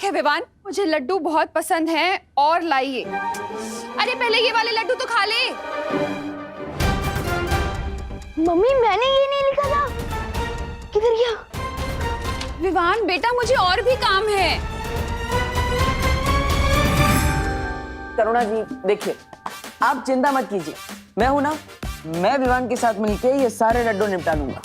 मजाक है विवान, मुझे लड्डू बहुत पसंद हैं और लाइए। अरे पहले ये वाले लड्डू तो खा ले। मम्मी मैंने ये नहीं लिखा था, किधर गया? विवान बेटा मुझे और भी काम है। करुणा जी देखिए, आप चिंता मत कीजिए, मैं हूं ना, मैं विवान के साथ मिलके ये सारे लड्डू निपटा लूंगा।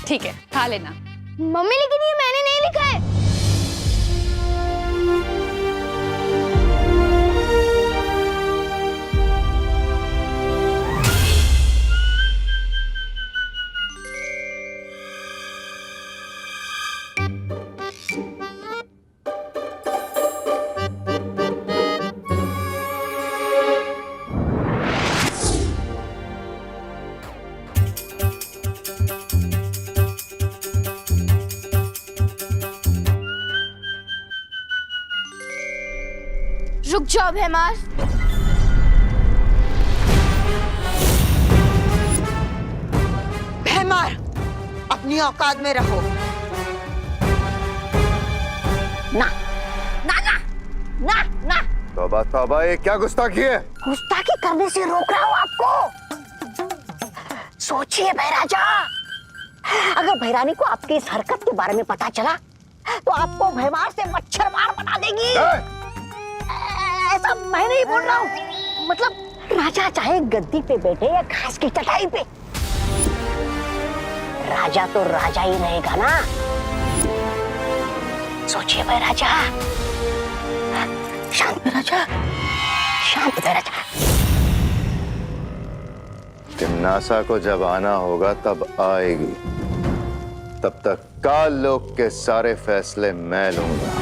ठीक है खा लेना। मम्मी लेकिन ये मैंने नहीं लिखा है। रुक जाओ भैमार। भैमार अपनी औकात में रहो। ना ना ना ना ना, तौबा तौबा, ये क्या गुस्ताखी है? गुस्ताखी करने से रोक रहा हूं आपको। सोचिए भैराजा, अगर भैरानी को आपकी इस हरकत के बारे में पता चला तो आपको भैमार से मच्छर मार बना देगी। ऐसा मैं नहीं बोल रहा हूँ, मतलब राजा चाहे गद्दी पे बैठे या घास की चटाई पे, राजा तो राजा ही रहेगा ना। सोचिए भाई राजा, शांत राजा, शांत राजा। तिम्नासा को जब आना होगा तब आएगी, तब तक काल लोक के सारे फैसले मैं लूंगा।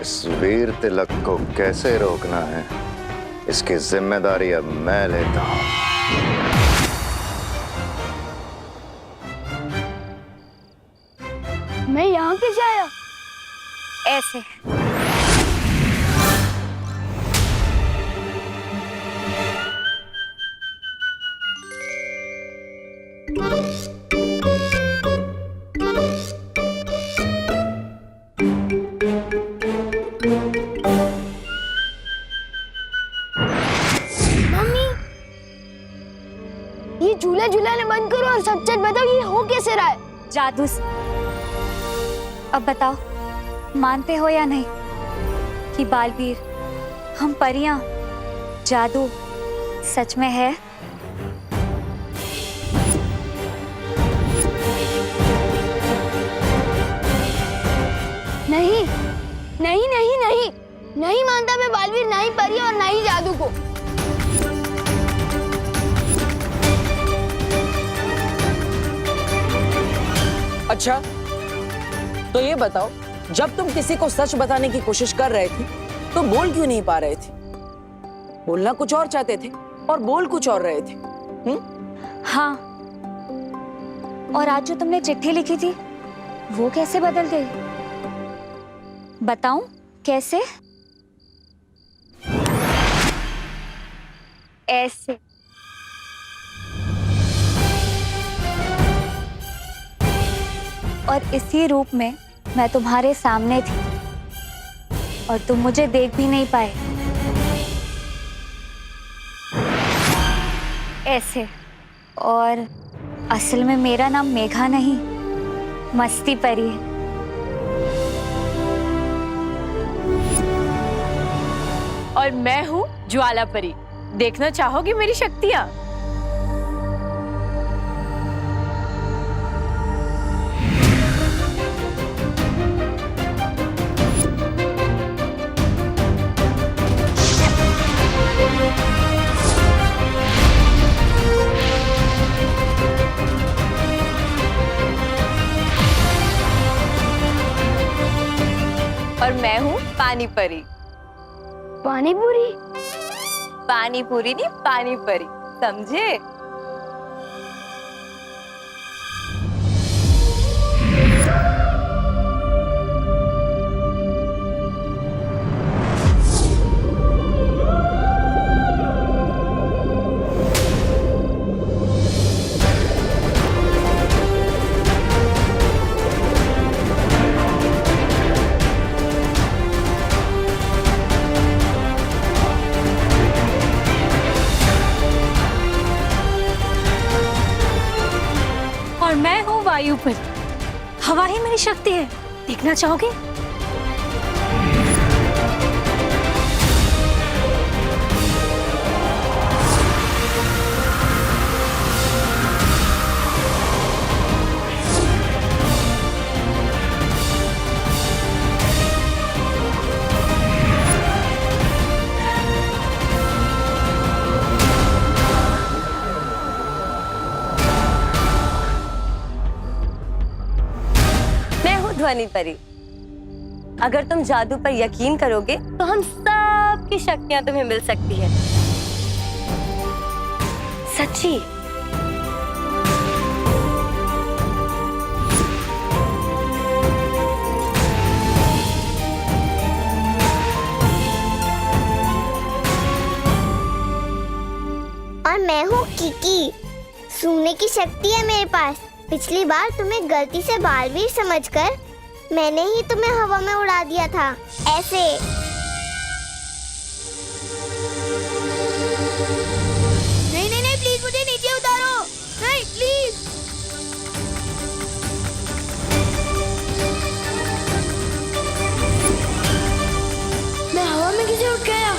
इस वीर तिलक को कैसे रोकना है, इसकी जिम्मेदारी अब मैं लेता हूं। मैं यहाँ कैसे आया? ऐसे। ये झूला झूलाने बंद करो और सच सच बताओ, ये हो कैसे रहा है? जादू। अब बताओ, मानते हो या नहीं कि बालवीर, हम परियां, जादू सच में है? नहीं नहीं नहीं नहीं, नहीं मानता मैं बालवीर, ना ही परी और ना ही जादू को। अच्छा तो ये बताओ, जब तुम किसी को सच बताने की कोशिश कर रहे थे तो बोल क्यों नहीं पा रहे थे? बोलना कुछ और चाहते थे और बोल कुछ और रहे थे। हाँ, और आज जो तुमने चिट्ठी लिखी थी वो कैसे बदल गई? बताऊं कैसे? ऐसे। और इसी रूप में मैं तुम्हारे सामने थी और तुम मुझे देख भी नहीं पाए। ऐसे। और असल में मेरा नाम मेघा नहीं, मस्ती परी है। और मैं हूँ ज्वाला परी। देखना चाहोगी मेरी शक्तियाँ? और मैं हूँ पानी परी। पानी पूरी? पानी पूरी नहीं, पानी परी, समझे? जादू पर हवा ही मेरी शक्ति है, देखना चाहोगे? ध्वनि परी, अगर तुम जादू पर यकीन करोगे तो हम सब की शक्तियां तुम्हें मिल सकती है। सच्ची। और मैं हूँ किकी, सूंघने की शक्ति है मेरे पास। पिछली बार तुम्हें गलती से बालवीर समझकर मैंने ही तुम्हें हवा में उड़ा दिया था, ऐसे। नहीं नहीं नहीं, प्लीज मुझे नीचे उतारो, नहीं प्लीज। मैं हवा में कैसे उठ गया?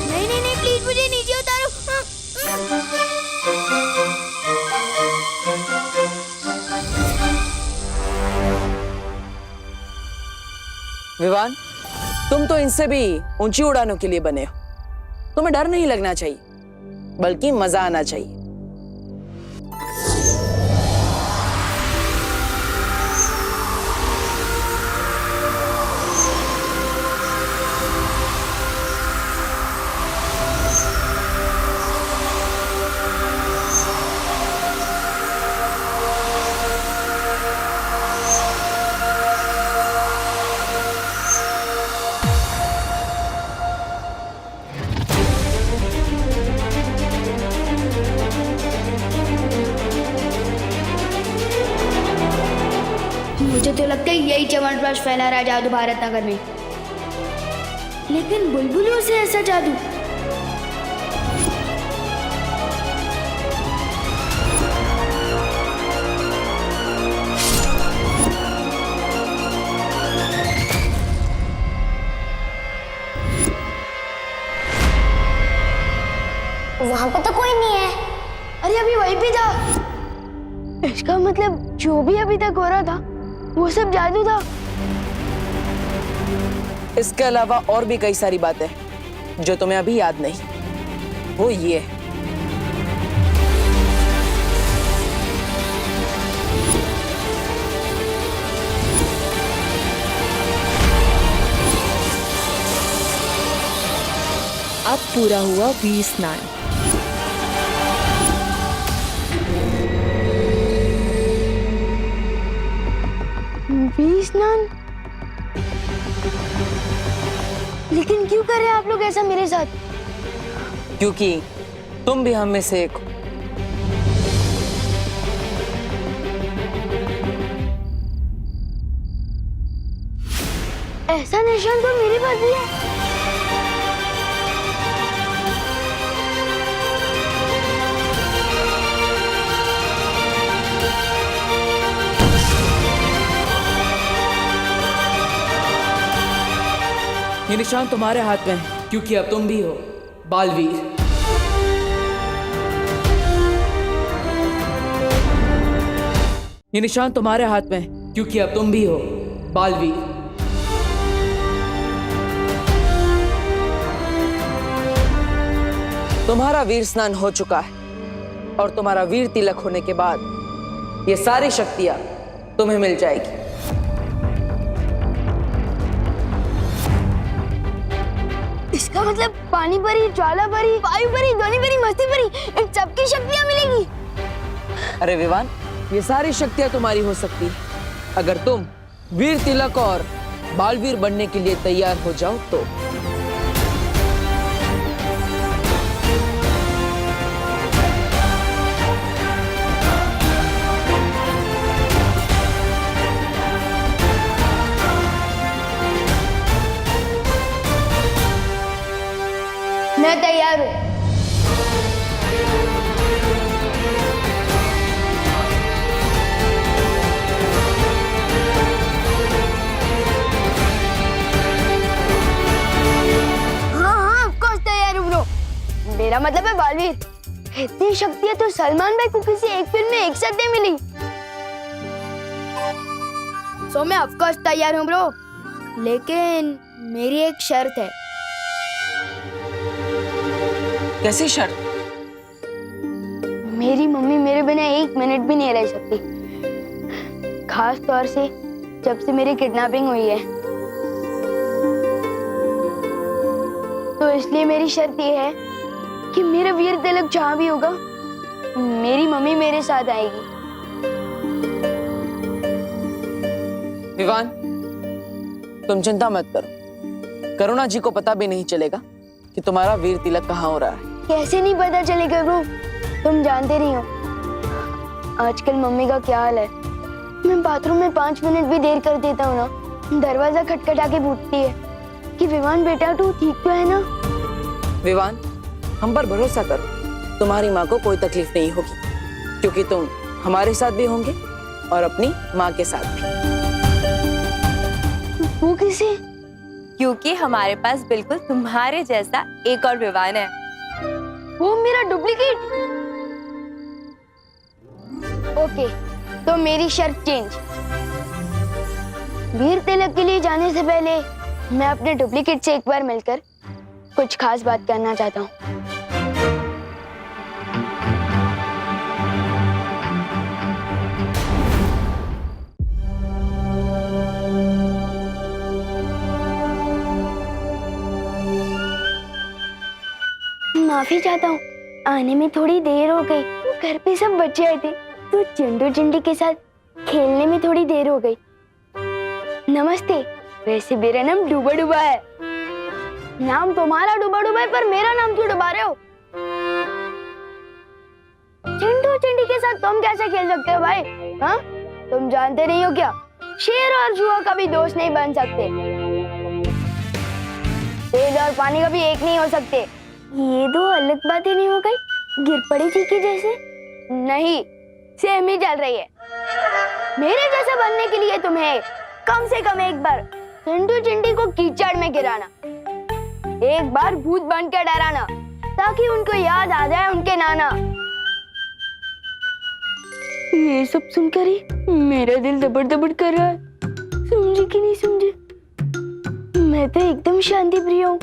नहीं नहीं नहीं, प्लीज मुझे नीचे उतारो। विवान, तुम तो इनसे भी ऊंची उड़ानों के लिए बने हो। तुम्हें डर नहीं लगना चाहिए, बल्कि मजा आना चाहिए। मुझे तो लगता है यही च्यवनप्राश फैला रहा है जादू भारत नगर में। लेकिन बुलबुलों से ऐसा जादू? वहां पे तो कोई नहीं है। अरे अभी वहीं पे था। इसका मतलब जो भी अभी तक हो रहा था वो सब जादू था। इसके अलावा और भी कई सारी बातें जो तुम्हें अभी याद नहीं। वो ये है, अब पूरा हुआ वीर स्नान। वीर स्नान? लेकिन क्यों कर रहे हैं आप लोग ऐसा मेरे साथ? क्योंकि तुम भी हम में से एक हो। ऐसा निशान तो मेरे पास भी है। ये निशान तुम्हारे हाथ में है, क्योंकि अब तुम भी हो बालवीर। ये निशान तुम्हारे हाथ में है, क्योंकि अब तुम भी हो बालवीर। तुम्हारा वीर स्नान हो चुका है और तुम्हारा वीर तिलक होने के बाद ये सारी शक्तियां तुम्हें मिल जाएगी। इसका मतलब पानी परी, ज्वाला परी, वायु परी, ध्वनि परी, मस्ती परी, इन सबकी शक्तियां मिलेंगी। अरे विवान, ये सारी शक्तियां तुम्हारी हो सकती है अगर तुम वीर तिलक और बालवीर बनने के लिए तैयार हो जाओ तो। मैं तैयार हूँ। क्या मतलब है बालवीर? इतनी शक्तियां तो सलमान भाई को किसी एक फिल्म में एक साथ नहीं मिली। सो मैं ऑफ कोर्स तैयार हूँ ब्रो, लेकिन मेरी एक शर्त है। कैसी शर्त? मेरी मम्मी मेरे बिना एक मिनट भी नहीं रह सकती, खास तौर से जब से मेरी किडनैपिंग हुई है। तो इसलिए मेरी शर्त ये है कि मेरा वीर तिलक जहाँ भी होगा मेरी मम्मी मेरे साथ आएगी। विवान, तुम चिंता मत करो, करुणा जी को पता भी नहीं चलेगा कि तुम्हारा वीर तिलक कहाँ हो रहा है। कैसे नहीं पता चलेगा ब्रो? तुम जानते नहीं हो आजकल मम्मी का क्या हाल है। मैं बाथरूम में 5 मिनट भी देर कर देता हूँ ना, दरवाजा खटखटा के पूछती है कि विवान बेटा तू ठीक तो है ना? विवान, हम पर भरोसा करो, तुम्हारी माँ को कोई तकलीफ नहीं होगी, क्योंकि तुम हमारे साथ भी होंगे और अपनी माँ के साथ भी। वो किसे? क्योंकि हमारे पास बिल्कुल तुम्हारे जैसा एक और विवान है। वो मेरा डुप्लीकेट? ओके, तो मेरी शर्त चेंज। वीर तिलक के लिए जाने से पहले मैं अपने डुप्लीकेट से एक बार मिलकर कुछ खास बात करना चाहता हूँ। माफी चाहता हूँ, आने में थोड़ी देर हो गई। घर पे सब बच्चे आए थे तो चिंटू चिंटी के साथ खेलने में थोड़ी देर हो गई। नमस्ते, वैसे मेरा नाम डूबा डूबा है। नाम तुम्हारा डूबा डूबा है, पर मेरा नाम क्यों डुबा रहे हो? चिंटू चिंटी के साथ तुम कैसे खेल सकते हो भाई? हाँ, तुम जानते नहीं हो क्या? शेर और जुआ कभी दोस्त नहीं बन सकते, तेल और पानी कभी एक नहीं हो सकते। ये दो अलग बातें नहीं हो गई? गिर पड़ी थी कि जैसे? नहीं, सेम ही चल रही है। मेरे जैसा बनने के लिए तुम्हें कम से कम एक बार चिंटू चिंटी को कीचड़ में गिराना, एक बार भूत बनकर डराना, ताकि उनको याद आ जाए उनके नाना। ये सब सुनकर ही मेरा दिल दबड़ दबड़ कर रहा है। समझे कि नहीं समझे? मैं तो एकदम शांति प्रिय हूँ,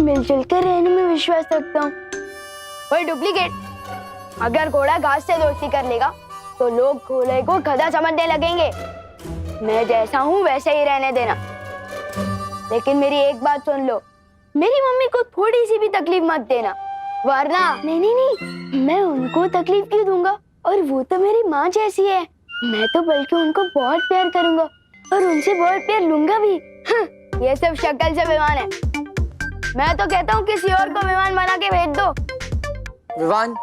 मिलजुल कर रहने में विश्वास रखता हूँ। ओए डुप्लीकेट, अगर घोड़ा घास से दोस्ती कर लेगा तो लोग घोड़े को गधा समझने लगेंगे। मैं जैसा हूँ वैसे ही रहने देना। लेकिन मेरी एक बात सुन लो, मेरी मम्मी को थोड़ी सी भी तकलीफ मत देना, वरना नहीं नहीं नहीं, मैं उनको तकलीफ क्यों दूंगा? और वो तो मेरी माँ जैसी है। मैं तो बल्कि उनको बहुत प्यार करूंगा और उनसे बहुत प्यार लूंगा भी। ये सब शक्ल से विमान है। मैं तो कहता हूँ किसी और को विमान बना के भेज दो। विवान,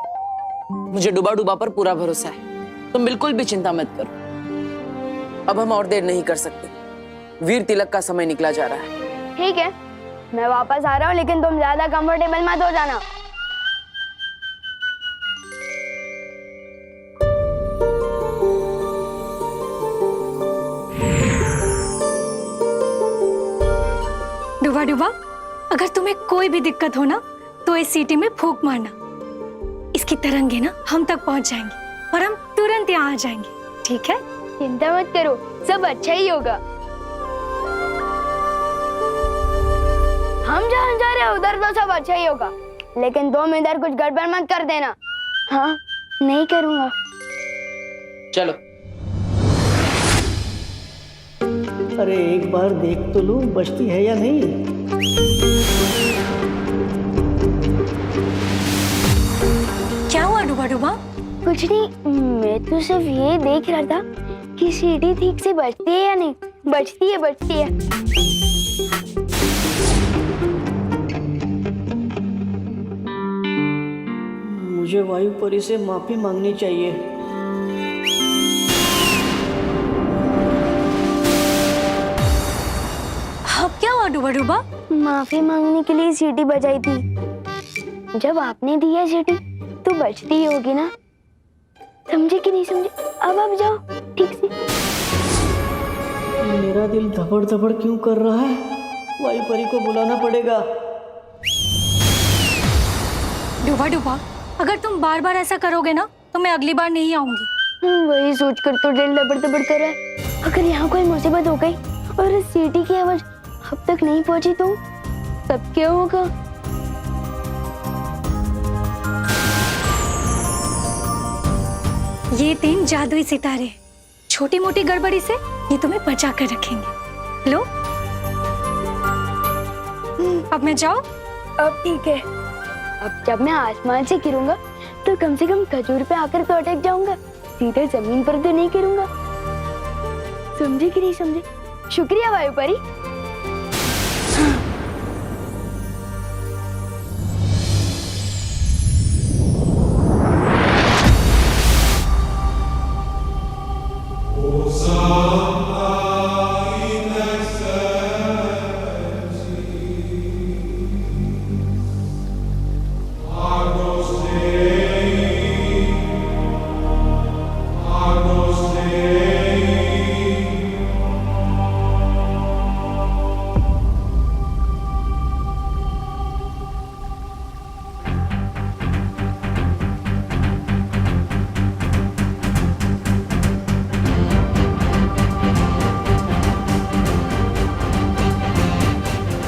मुझे डूबा डूबा पर पूरा भरोसा है, तुम बिल्कुल भी चिंता मत करो। अब हम और देर नहीं कर सकते, वीर तिलक का समय निकला जा रहा है। ठीक है, मैं वापस आ रहा हूँ, लेकिन तुम ज्यादा कंफर्टेबल मत हो जाना। डुबा डुबा, अगर तुम्हें कोई भी दिक्कत हो ना तो इस सीटी में फूंक मारना। इसकी तरंगे ना हम तक पहुंच जाएंगी और हम तुरंत यहाँ आ जाएंगे, ठीक है? चिंता मत करो, सब अच्छा ही होगा। हम जहाँ जा रहे हैं उधर तो सब अच्छा ही होगा, लेकिन तुम इधर कुछ गड़बड़ मत कर देना। हाँ, नहीं करूँगा। चलो। अरे एक बार देख तो लूं बचती है या नहीं। क्या हुआ डुबा डुबा? कुछ नहीं, मैं तो सिर्फ ये देख रहा था कि सीढ़ी ठीक से बचती है या नहीं। बचती है, बचती है। मुझे वायु परी से माफी मांगनी चाहिए। अब क्या हुआ डुबा डुबा? माफी मांगने के लिए सीटी बजाई थी। जब आपने दी है सीटी तो बचती ही होगी ना। समझे कि नहीं समझे? अब आप जाओ ठीक से। मेरा दिल धबड़ धबड़ क्यों कर रहा है? वायु परी को बुलाना पड़ेगा। डूबा डूबा, अगर तुम बार बार ऐसा करोगे ना तो मैं अगली बार नहीं आऊंगी। वही सोचकर तो दिल दबड़ दबड़ कर रहा है। अगर यहाँ कोई मुसीबत हो गई और इस सीटी की आवाज अब तक नहीं पहुंची तो तब क्या होगा? ये 3 जादुई सितारे, छोटी मोटी गड़बड़ी से ये तुम्हें बचा कर रखेंगे। लो, अब मैं जाऊं? अब ठीक है। अब जब मैं आसमान से गिरूंगा तो कम से कम खजूर पे आकर तो अटक जाऊंगा, सीधे जमीन पर तो नहीं गिरूंगा। समझे कि नहीं समझे? शुक्रिया वायु परी।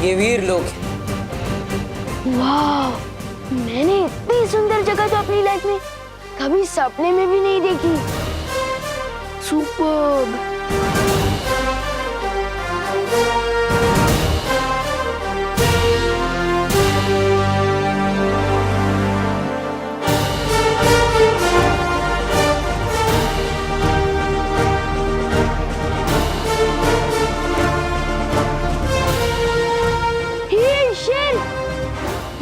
ये वीर लोग हैं। वाह, मैंने इतनी सुंदर जगह तो अपनी लाइफ में कभी सपने में भी नहीं देखी। सुपर्ब। ये शेर,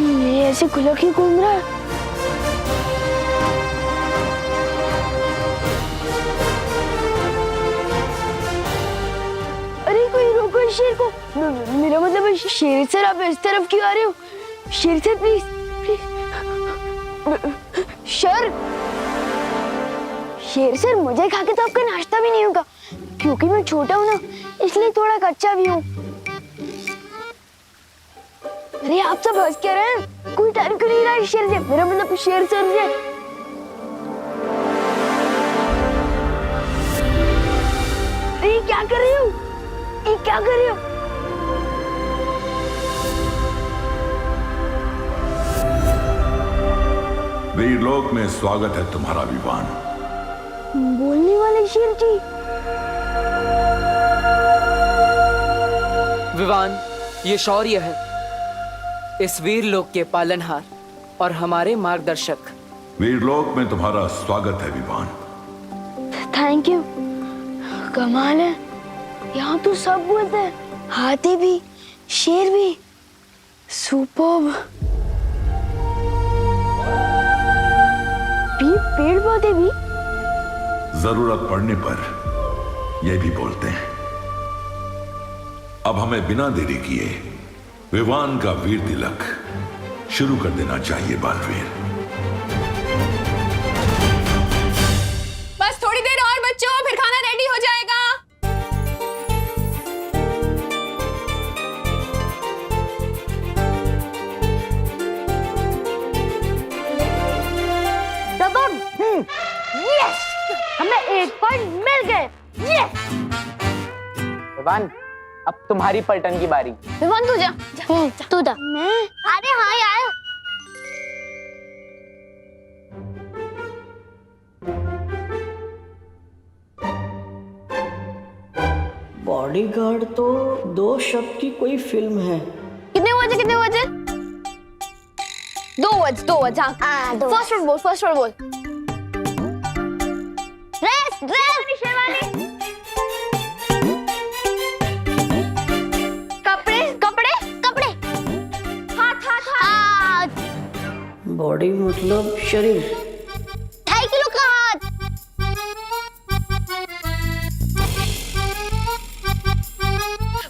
ये ऐसे खुला क्यों घूम रहा है? अरे कोई रोको इस शेर को। मेरा मतलब शेर सर, आप इस तरफ क्यों आ रहे हो? शेर सर प्लीज प्लीज। सर, शेर सर, मुझे खा के तो आपका नाश्ता भी नहीं होगा, क्योंकि मैं छोटा हूँ ना, इसलिए थोड़ा कच्चा भी हूँ। अरे आप सब हंस क्या रहे हैं? कोई डर क्यों नहीं रहा इस शेर से? मेरा मतलब शेर सर से। अरे क्या कर रही हो? ये क्या कर रही हो? वीरलोक में स्वागत है तुम्हारा विवान। बोलने वाले शेर जी। विवान, ये शौर्य है, इस वीर लोक के पालनहार और हमारे मार्गदर्शक। वीरलोक में तुम्हारा स्वागत है विवान। Thank you. कमाल है, यहाँ तो सब बोलते हैं, हाथी भी, शेर भी। सुपर्ब। पेड़ पौधे भी। जरूरत पड़ने पर ये भी बोलते हैं। अब हमें बिना देरी किए विवान का वीर तिलक शुरू कर देना चाहिए बालवीर। बस थोड़ी देर और बच्चों, फिर खाना रेडी हो जाएगा। दबंग। यस, हमें 1 पॉइंट मिल गए। यस। विवान, अब तुम्हारी पलटन की बारी। विवान तू जा, तू जा। मैं? अरे हाँ यार, बॉडीगार्ड तो 2 शब्द की कोई फिल्म है। कितने बजे? 2 वर्ड्स। हाँ, फर्स्ट वर्ड बोल। ड्रेस शेरवानी। कपड़े। हाथ। बॉडी मतलब शरीर। 2.5 किलो का हाथ।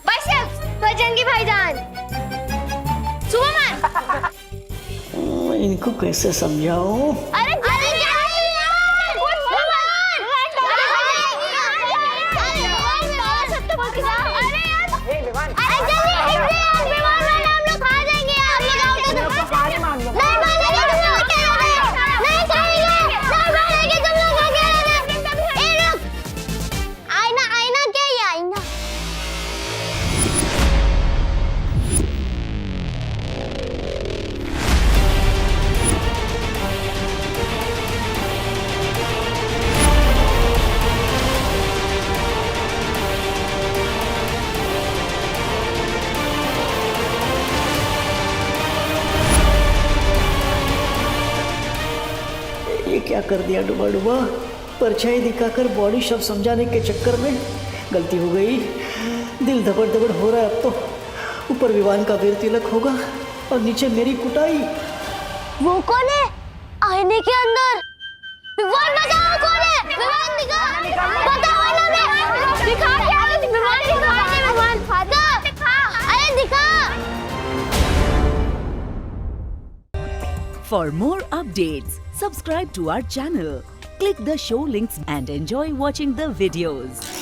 बाइसेप्स, बजरंगी भाईजान। सुपरमैन। इनको कैसे समझाऊं? अरे क्या कर दिया डुबा डुबा। परछाई दिखाकर बॉडी शब्द समझाने के चक्कर में गलती हो गई। दिल धबड़ धबड़ हो रहा है अब तो। ऊपर विवान का वीर तिलक होगा और नीचे मेरी कुटाई। वो कौन है आईने के अंदर? विवान बताओ कौन है? विवान दिखा, बताओ ना बे, दिखा क्या है? विवान दिखा, विवान फादर दिखा, अरे दिखा। For more updates, subscribe to our channel, click the show links and enjoy watching the videos.